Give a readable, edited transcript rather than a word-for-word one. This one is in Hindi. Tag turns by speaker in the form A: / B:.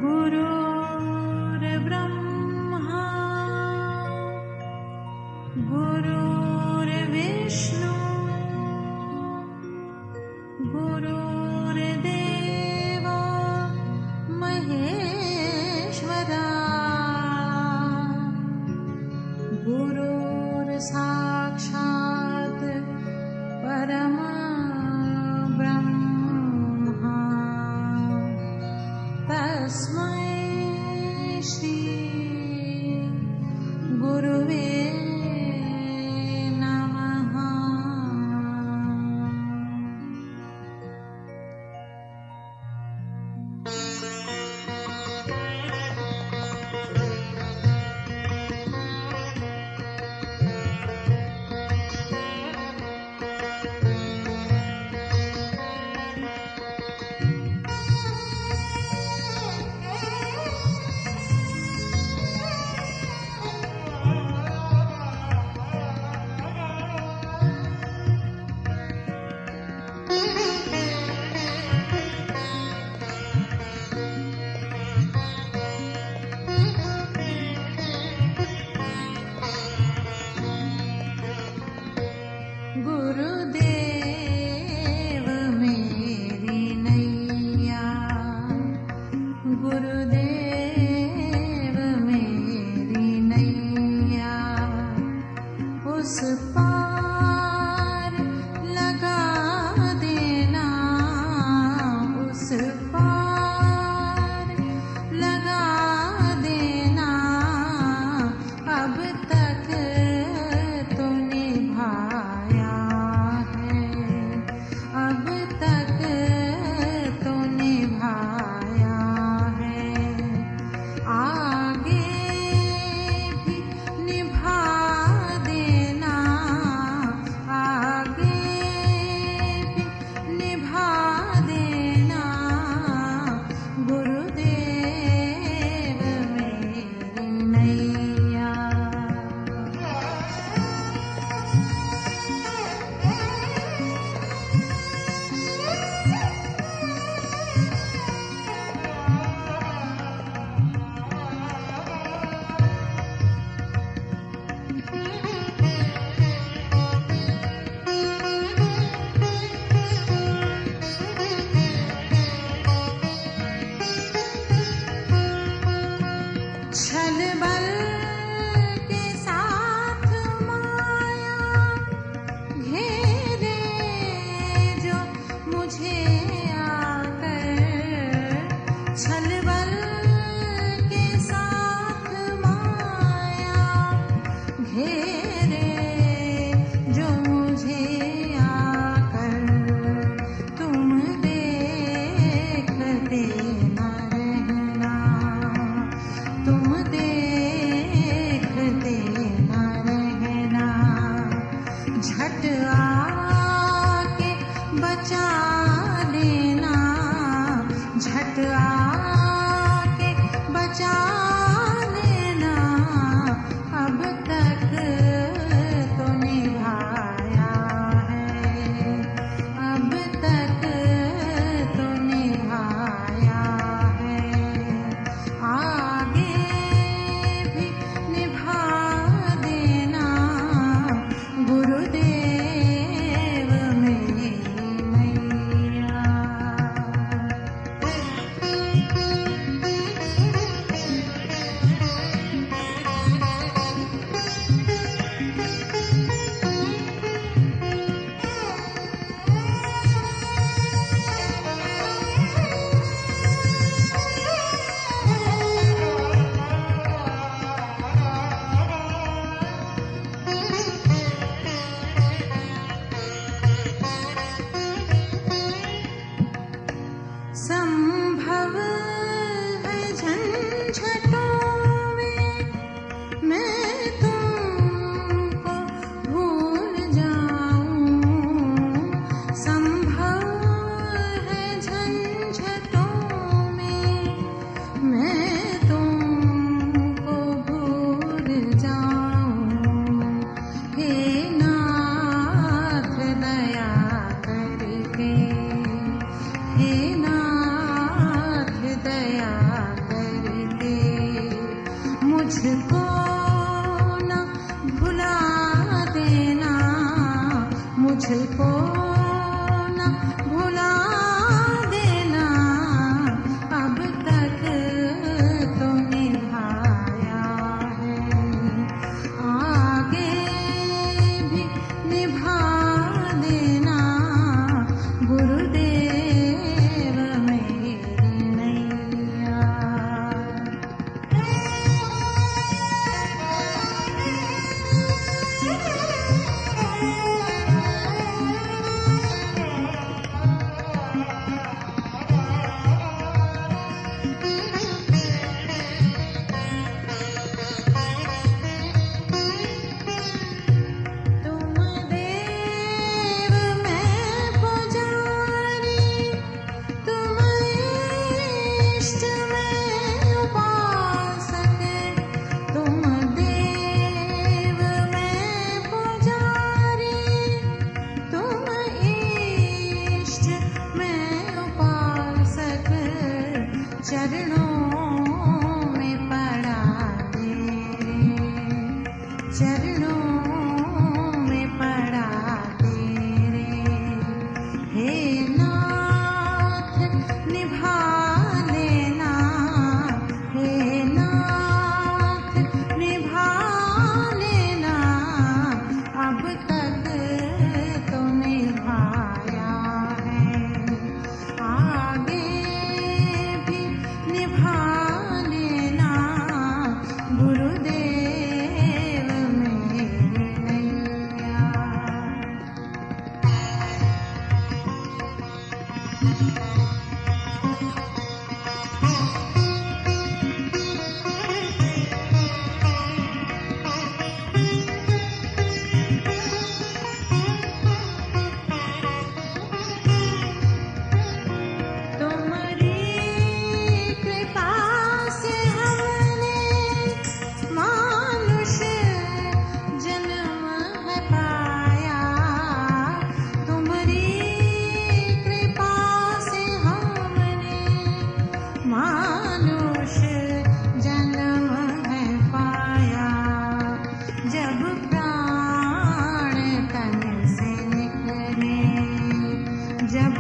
A: गुरुर्ब्रह्मा गुरुर्विष्णु गुरुर्देवो महेश्वरा गुरुर्साक्षात् परमब्रह्मा तस्मै श्री गुरुवे नमः। मुझको न भुला देना, अब तक तो निभाया है, आगे भी निभा देना गुरुदेव मेरी नैया। तुम देव मैं पुजारी, तुम इष्ट मैं उपासक, तुम देव मैं पुजारी, तुम इष्ट मैं उपासक, चरणों में पड़ा तेरे, चरणों में पड़ा तेरे, हे नाथ निभा लेना, हे नाथ निभा लेना, अब तक तो निभाया है, आगे भी निभा लेना गुरुदेव मेरी नैया। तुम्हारी कृपा से हमने मानुष जन्म है पाया, तुम्हारी कृपा से हमने मानुष जन्म है पाया, जब प्राण तन से निकले, जब